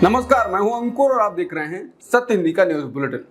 नमस्कार, मैं हूं अंकुर और आप देख रहे हैं सत्य हिंदी का न्यूज बुलेटिन।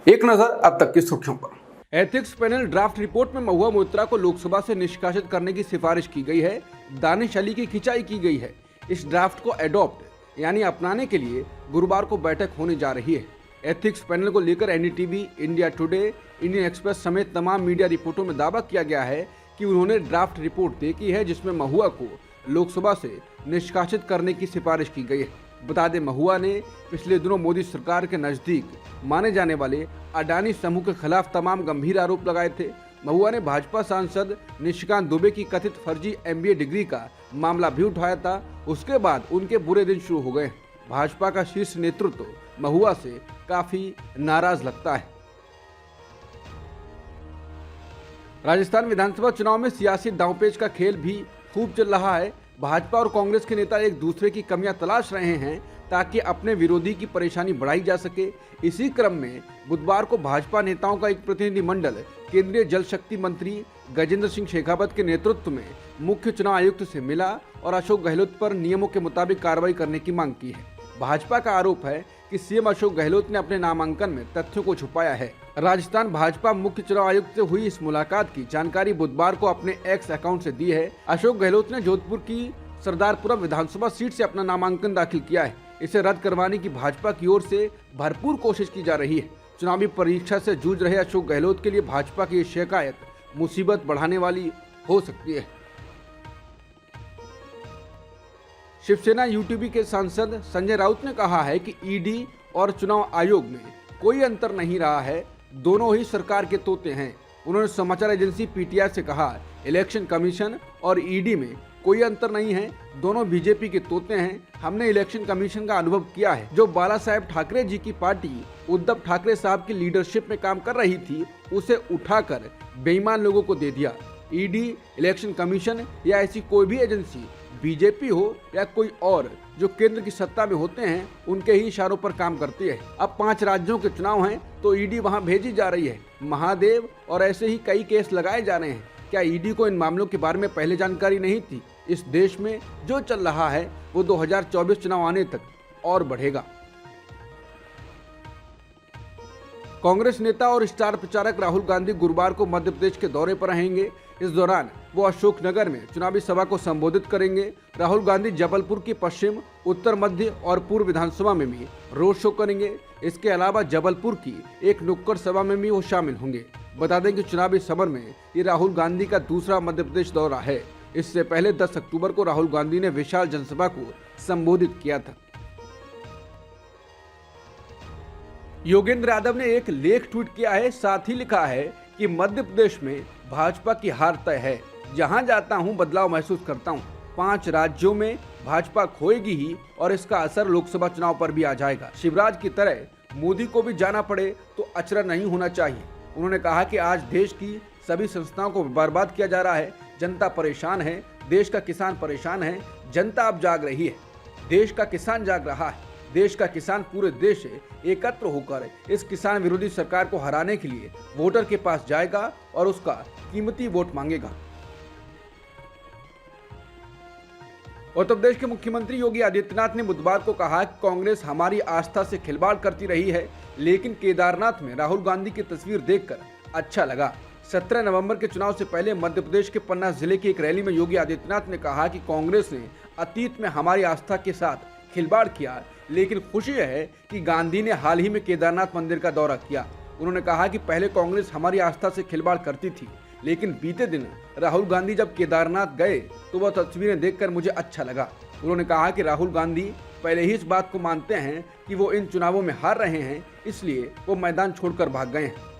एक नजर अब तक की सुर्खियों पर। एथिक्स पैनल ड्राफ्ट रिपोर्ट में महुआ मोइत्रा को लोकसभा से निष्कासित करने की सिफारिश की गई है। दानिश अली की खिंचाई की गई है। इस ड्राफ्ट को अडॉप्ट यानी अपनाने के लिए गुरुवार को बैठक होने जा रही है। एथिक्स पैनल को लेकर NDTV, India today, Indian express समेत तमाम मीडिया रिपोर्टों में दावा किया गया है कि उन्होंने ड्राफ्ट रिपोर्ट देखी है जिसमें महुआ को लोकसभा से निष्कासित करने की सिफारिश की गई है। बता दें, महुआ ने पिछले दिनों मोदी सरकार के नजदीक माने जाने वाले अडानी समूह के खिलाफ तमाम गंभीर आरोप लगाए थे। महुआ ने भाजपा सांसद निशिकांत दुबे की कथित फर्जी MBA डिग्री का मामला भी उठाया था। उसके बाद उनके बुरे दिन शुरू हो गए। भाजपा का शीर्ष नेतृत्व महुआ से काफी नाराज लगता है। राजस्थान विधानसभा चुनाव में सियासी दांवपेच का खेल भी खूब चल रहा है। भाजपा और कांग्रेस के नेता एक दूसरे की कमियां तलाश रहे हैं ताकि अपने विरोधी की परेशानी बढ़ाई जा सके। इसी क्रम में बुधवार को भाजपा नेताओं का एक प्रतिनिधिमंडल केंद्रीय जल शक्ति मंत्री गजेंद्र सिंह शेखावत के नेतृत्व में मुख्य चुनाव आयुक्त से मिला और अशोक गहलोत पर नियमों के मुताबिक कार्रवाई करने की मांग की है। भाजपा का आरोप है कि सीएम अशोक गहलोत ने अपने नामांकन में तथ्यों को छुपाया है। राजस्थान भाजपा मुख्य चुनाव आयुक्त से हुई इस मुलाकात की जानकारी बुधवार को अपने एक्स अकाउंट से दी है। अशोक गहलोत ने जोधपुर की सरदारपुरा विधानसभा सीट से अपना नामांकन दाखिल किया है। इसे रद्द करवाने की भाजपा की ओर से भरपूर कोशिश की जा रही है। चुनावी परीक्षा से जूझ रहे अशोक गहलोत के लिए भाजपा की शिकायत मुसीबत बढ़ाने वाली हो सकती है। शिवसेना यूटीबी के सांसद संजय राउत ने कहा है कि ईडी और चुनाव आयोग में कोई अंतर नहीं रहा है, दोनों ही सरकार के तोते हैं। उन्होंने समाचार एजेंसी पीटीआई से कहा, इलेक्शन कमीशन और ईडी में कोई अंतर नहीं है, दोनों बीजेपी के तोते हैं। हमने इलेक्शन कमीशन का अनुभव किया है, जो बाला साहेब ठाकरे जी की पार्टी उद्धव ठाकरे साहब की लीडरशिप में काम कर रही थी, उसे उठाकर बेईमान लोगों को दे दिया। ईडी, इलेक्शन कमीशन या ऐसी कोई भी एजेंसी, बीजेपी हो या कोई और जो केंद्र की सत्ता में होते हैं, उनके ही इशारों पर काम करती है। अब 5 राज्यों के चुनाव हैं तो ईडी वहां भेजी जा रही है। महादेव और ऐसे ही कई केस लगाए जा रहे हैं। क्या ईडी को इन मामलों के बारे में पहले जानकारी नहीं थी? इस देश में जो चल रहा है वो 2024 चुनाव आने तक और बढ़ेगा। कांग्रेस नेता और स्टार प्रचारक राहुल गांधी गुरुवार को मध्य प्रदेश के दौरे पर रहेंगे। इस दौरान वो अशोकनगर में चुनावी सभा को संबोधित करेंगे। राहुल गांधी जबलपुर की पश्चिम, उत्तर मध्य और पूर्व विधानसभा में भी रोड शो करेंगे। इसके अलावा जबलपुर की एक नुक्कड़ सभा में भी वो शामिल होंगे। बता दें कि चुनावी समर में ये राहुल गांधी का दूसरा मध्य प्रदेश दौरा है। इससे पहले 10 अक्टूबर को राहुल गांधी ने विशाल जनसभा को संबोधित किया था। योगेंद्र यादव ने एक लेख ट्वीट किया है, साथ ही लिखा है कि मध्य प्रदेश में भाजपा की हार तय है। जहां जाता हूं बदलाव महसूस करता हूं। 5 राज्यों में भाजपा खोएगी ही और इसका असर लोकसभा चुनाव पर भी आ जाएगा। शिवराज की तरह मोदी को भी जाना पड़े तो अचरज नहीं होना चाहिए। उन्होंने कहा कि आज देश की सभी संस्थाओं को बर्बाद किया जा रहा है। जनता परेशान है, देश का किसान परेशान है। जनता अब जाग रही है, देश का किसान जाग रहा है। देश का किसान पूरे देश से एकत्र होकर इस किसान विरोधी सरकार को हराने के लिए वोटर के पास जाएगा और उसका कीमती वोट मांगेगा। उत्तर प्रदेश के मुख्यमंत्री योगी आदित्यनाथ ने बुधवार को कहा कि कांग्रेस हमारी आस्था से खिलवाड़ करती रही है, लेकिन केदारनाथ में राहुल गांधी की तस्वीर देखकर अच्छा लगा। 17 नवंबर के चुनाव से पहले मध्य प्रदेश के पन्ना जिले की एक रैली में योगी आदित्यनाथ ने कहा कि कांग्रेस ने अतीत में हमारी आस्था के साथ खिलवाड़ किया, लेकिन खुशी है कि गांधी ने हाल ही में केदारनाथ मंदिर का दौरा किया। उन्होंने कहा कि पहले कांग्रेस हमारी आस्था से खिलवाड़ करती थी, लेकिन बीते दिन राहुल गांधी जब केदारनाथ गए तो वह तस्वीरें देखकर मुझे अच्छा लगा। उन्होंने कहा कि राहुल गांधी पहले ही इस बात को मानते हैं कि वो इन चुनावों में हार रहे हैं, इसलिए वो मैदान छोड़कर भाग गए हैं।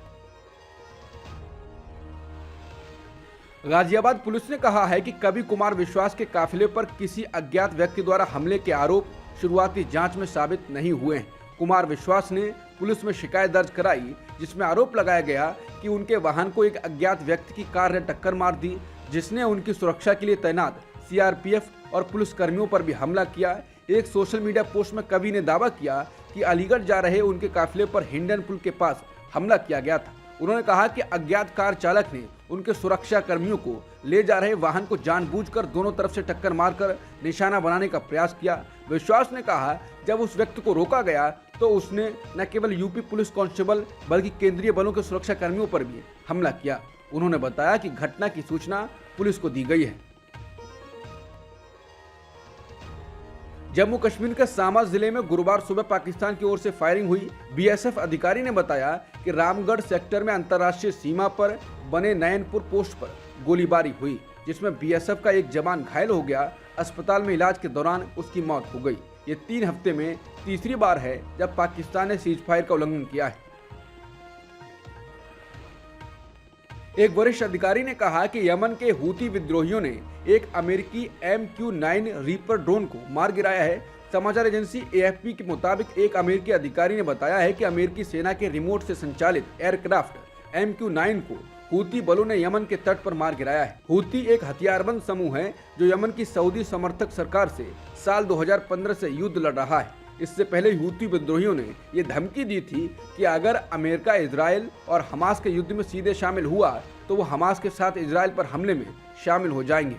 गाजियाबाद पुलिस ने कहा है कि कवि कुमार विश्वास के काफिले पर किसी अज्ञात व्यक्ति द्वारा हमले के आरोप शुरुआती जांच में साबित नहीं हुए हैं। कुमार विश्वास ने पुलिस में शिकायत दर्ज कराई, जिसमें आरोप लगाया गया कि उनके वाहन को एक अज्ञात व्यक्ति की कार ने टक्कर मार दी, जिसने उनकी सुरक्षा के लिए तैनात सीआरपीएफ और पुलिस कर्मियों पर भी हमला किया। एक सोशल मीडिया पोस्ट में कवि ने दावा किया कि अलीगढ़ जा रहे उनके काफिले पर हिंडन पुल के पास हमला किया गया था। उन्होंने कहा कि अज्ञात कार चालक ने उनके सुरक्षा कर्मियों को ले जा रहे वाहन को जानबूझकर दोनों तरफ से टक्कर मारकर निशाना बनाने का प्रयास किया। विश्वास ने कहा, जब उस व्यक्ति को रोका गया तो उसने न केवल यूपी पुलिस कांस्टेबल बल्कि केंद्रीय बलों के सुरक्षा कर्मियों पर भी हमला किया। उन्होंने बताया कि घटना की सूचना पुलिस को दी गई है। जम्मू कश्मीर के सामा जिले में गुरुवार सुबह पाकिस्तान की ओर से फायरिंग हुई। बीएसएफ अधिकारी ने बताया कि रामगढ़ सेक्टर में अंतर्राष्ट्रीय सीमा पर बने नयनपुर पोस्ट पर गोलीबारी हुई, जिसमें बीएसएफ का एक जवान घायल हो गया। अस्पताल में इलाज के दौरान उसकी मौत हो गई। ये 3 हफ्ते में तीसरी बार है जब पाकिस्तान ने सीज फायर का उल्लंघन किया है। एक वरिष्ठ अधिकारी ने कहा कि यमन के हूती विद्रोहियों ने एक अमेरिकी MQ-9 रीपर ड्रोन को मार गिराया है। समाचार एजेंसी AFP के मुताबिक एक अमेरिकी अधिकारी ने बताया है कि अमेरिकी सेना के रिमोट से संचालित एयरक्राफ्ट MQ-9 को हूती बलों ने यमन के तट पर मार गिराया है। हूती एक हथियारबंद समूह है जो यमन की सऊदी समर्थक सरकार से साल 2015 से युद्ध लड़ रहा है। इससे पहले हूती विद्रोहियों ने ये धमकी दी थी कि अगर अमेरिका इजराइल और हमास के युद्ध में सीधे शामिल हुआ तो वो हमास के साथ इजराइल पर हमले में शामिल हो जाएंगे।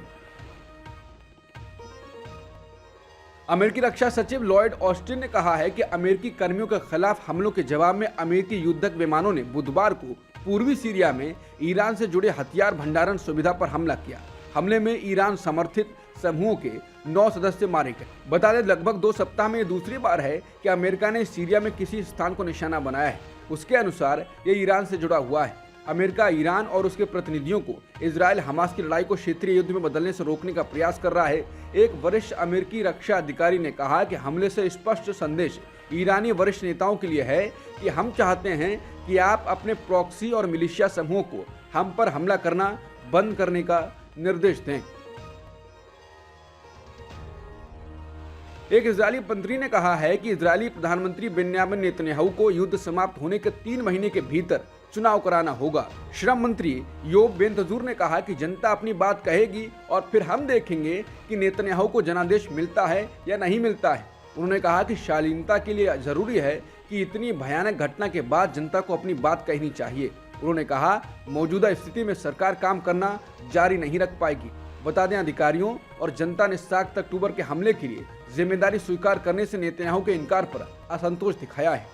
अमेरिकी रक्षा सचिव लॉयड ऑस्टिन ने कहा है कि अमेरिकी कर्मियों के खिलाफ हमलों के जवाब में अमेरिकी युद्धक विमानों ने बुधवार को पूर्वी सीरिया में ईरान से जुड़े हथियार भंडारण सुविधा पर हमला किया। हमले में ईरान समर्थित समूहों के 9 सदस्य मारे गए। बता दें, लगभग 2 सप्ताह में ये दूसरी बार है कि अमेरिका ने सीरिया में किसी स्थान को निशाना बनाया है। उसके अनुसार ये ईरान से जुड़ा हुआ है। अमेरिका ईरान और उसके प्रतिनिधियों को इजराइल हमास की लड़ाई को क्षेत्रीय युद्ध में बदलने से रोकने का प्रयास कर रहा है। एक वरिष्ठ अमेरिकी रक्षा अधिकारी ने कहा कि हमले से स्पष्ट संदेश ईरानी वरिष्ठ नेताओं के लिए है कि हम चाहते हैं कि आप अपने प्रॉक्सी और मिलिशिया समूहों को हम पर हमला करना बंद करने का निर्देश दें। एक इजरायली मंत्री ने कहा है कि इजरायली प्रधानमंत्री बेन्यामिन नेतन्याहू को युद्ध समाप्त होने के 3 महीने के भीतर चुनाव कराना होगा। श्रम मंत्री योब बेन-तजूर ने कहा कि जनता अपनी बात कहेगी और फिर हम देखेंगे कि नेतन्याहू को जनादेश मिलता है या नहीं मिलता है। उन्होंने कहा कि शालीनता के लिए जरूरी है कि इतनी भयानक घटना के बाद जनता को अपनी बात कहनी चाहिए। उन्होंने कहा, मौजूदा स्थिति में सरकार काम करना जारी नहीं रख पाएगी। बता दें, अधिकारियों और जनता ने 7 अक्टूबर के हमले के लिए जिम्मेदारी स्वीकार करने से नेतन्याहू के इनकार पर असंतोष दिखाया है।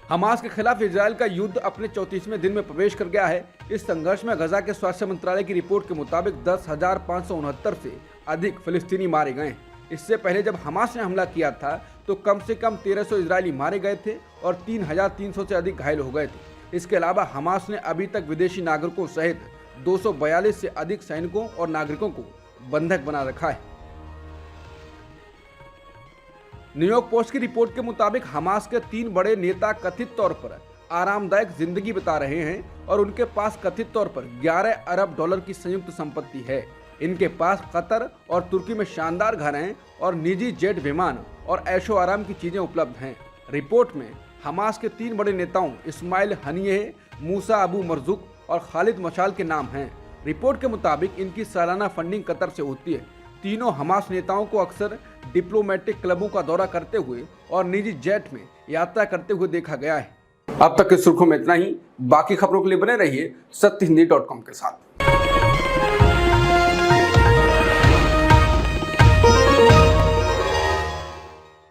हमास के खिलाफ इजराइल का युद्ध अपने 34वें दिन में प्रवेश कर गया है। इस संघर्ष में गजा के स्वास्थ्य मंत्रालय की रिपोर्ट के मुताबिक 10,569 से अधिक फिलिस्तीनी मारे गए। इससे पहले जब हमास ने हमला किया था तो कम से कम 1300 इजरायली मारे गए थे और 3,300 से अधिक घायल हो गए थे। इसके अलावा हमास ने अभी तक विदेशी नागरिकों सहित 242 से अधिक सैनिकों और नागरिकों को बंधक बना रखा है। न्यूयॉर्क पोस्ट की रिपोर्ट के मुताबिक हमास के 3 बड़े नेता कथित तौर पर आरामदायक जिंदगी बिता रहे हैं और उनके पास कथित तौर पर 11 अरब डॉलर की संयुक्त संपत्ति है। इनके पास कतर और तुर्की में शानदार घर हैं और निजी जेट विमान और ऐशो आराम की चीजें उपलब्ध हैं। रिपोर्ट में हमास के 3 बड़े नेताओं इस्माइल हनिये, मूसा अबू मरजुक और खालिद मशाल के नाम हैं। रिपोर्ट के मुताबिक इनकी सालाना फंडिंग कतर से होती है। तीनों हमास नेताओं को अक्सर डिप्लोमेटिक क्लबों का दौरा करते हुए और निजी जेट में यात्रा करते हुए देखा गया है। अब तक की सुर्खियों में इतना ही। बाकी खबरों के लिए बने रहिए सत्यहिंदी.com के साथ।